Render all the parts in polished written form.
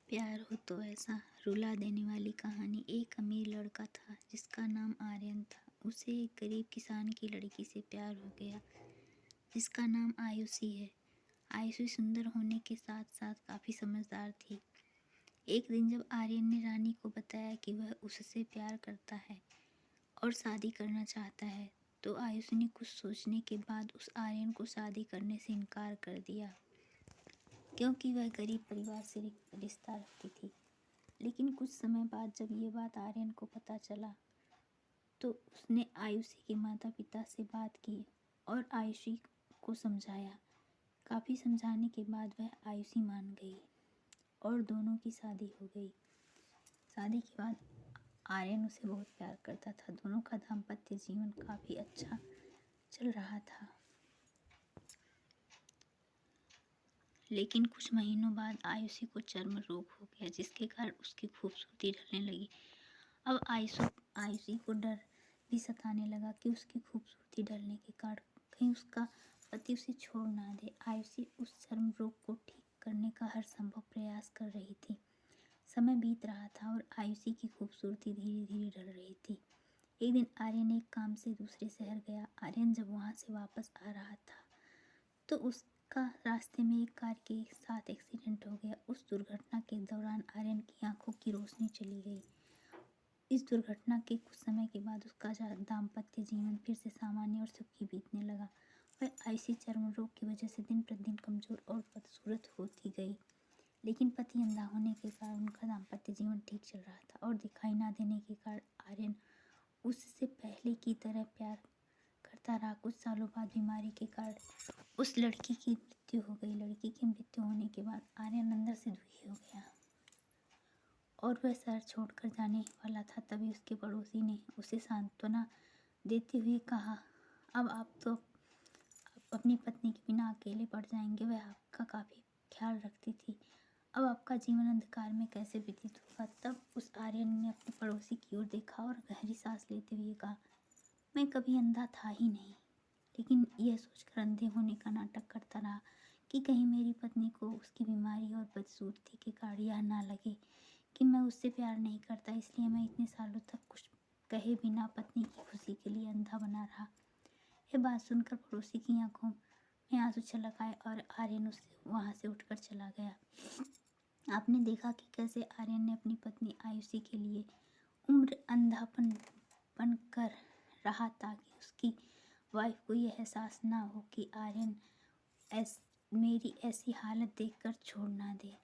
प्यार हो तो ऐसा रुला देने वाली कहानी। एक अमीर लड़का था जिसका नाम आर्यन था। उसे एक गरीब किसान की लड़की से प्यार हो गया जिसका नाम आयुषी है। आयुषी सुंदर होने के साथ साथ काफ़ी समझदार थी। एक दिन जब आर्यन ने रानी को बताया कि वह उससे प्यार करता है और शादी करना चाहता है, तो आयुषी ने कुछ सोचने के बाद उस आर्यन को शादी करने से इनकार कर दिया, क्योंकि वह गरीब परिवार से रिश्ता रखती थी। लेकिन कुछ समय बाद जब ये बात आर्यन को पता चला, तो उसने आयुषी के माता पिता से बात की और आयुषी को समझाया। काफ़ी समझाने के बाद वह आयुषी मान गई और दोनों की शादी हो गई। शादी के बाद आर्यन उसे बहुत प्यार करता था। दोनों का दाम्पत्य जीवन काफ़ी अच्छा चल रहा था। लेकिन कुछ महीनों बाद आयुषी को चर्म रोग हो गया, जिसके कारण उसकी खूबसूरती ढलने लगी। अब आयुषी को डर भी सताने लगा कि उसकी खूबसूरती ढलने के कारण कहीं उसका पति उसे छोड़ ना दे। आयुषी उस चर्म रोग को ठीक करने का हर संभव प्रयास कर रही थी। समय बीत रहा था और आयुषी की खूबसूरती धीरे धीरे ढल रही थी। एक दिन आर्यन एक काम से दूसरे शहर गया। आर्यन जब वहाँ से वापस आ रहा था, तो उसका रास्ते में एक कार के साथ एक्सीडेंट हो गया। उस दुर्घटना के दौरान आर्यन की आंखों की रोशनी चली गई। इस दुर्घटना के कुछ समय के बाद उसका दाम्पत्य जीवन फिर से सामान्य और सुखी बीतने लगा। वह आयुषी चर्म रोग की वजह से दिन प्रतिदिन कमजोर और बदसूरत होती गई। लेकिन पति अंधा होने के कारण उनका दाम्पत्य जीवन ठीक चल रहा था और दिखाई ना देने के कारण आर्यन उससे पहले की तरह प्यार करता रहा। कुछ सालों बाद बीमारी के कारण उस लड़की की मृत्यु हो गई। लड़की की मृत्यु होने के बाद आर्यन अंदर से दुखी हो गया और वह शहर छोड़कर जाने वाला था। तभी उसके पड़ोसी ने उसे सांत्वना देते हुए कहा, अब आप तो अपनी पत्नी के बिना अकेले पड़ जाएंगे। वह आपका काफ़ी ख्याल रखती थी। अब आपका जीवन अंधकार में कैसे व्यतीत होगा। तब उस आर्यन ने अपने पड़ोसी की ओर देखा और गहरी सांस लेते हुए कहा, मैं कभी अंधा था ही नहीं, लेकिन यह सोचकर अंधे होने का नाटक करता रहा कि कहीं मेरी पत्नी को उसकी बीमारी और बदसूरती के कारण यह ना लगे कि मैं उससे प्यार नहीं करता। इसलिए मैं इतने सालों तक कुछ कहे बिना पत्नी की खुशी के लिए अंधा बना रहा। यह बात सुनकर पड़ोसी की आंखों में आंसू छलक आए और आर्यन उससे वहाँ से उठकर चला गया। आपने देखा कि कैसे आर्यन ने अपनी पत्नी आयुषी के लिए उम्र अंधापन बन कर रहा, ताकि उसकी वाइफ को यह एहसास ना हो कि आर्यन मेरी ऐसी हालत देखकर छोड़ ना दे।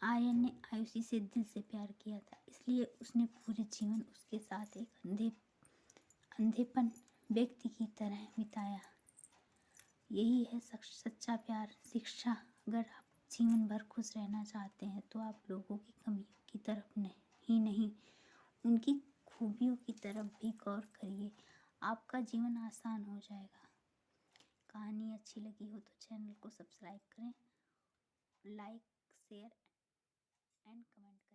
आर्यन ने आयुषी से दिल से प्यार किया था, इसलिए उसने पूरे जीवन उसके साथ एक अंधेपन व्यक्ति की तरह बिताया। यही है सच्चा प्यार शिक्षा। अगर आप जीवन भर खुश रहना चाहते हैं तो आप लोगों की कमियों की तरफ नहीं उनकी खूबियों की तरफ भी गौर करिए। आपका जीवन आसान हो जाएगा। कहानी अच्छी लगी हो तो चैनल को सब्सक्राइब करें, लाइक शेयर एंड कमेंट।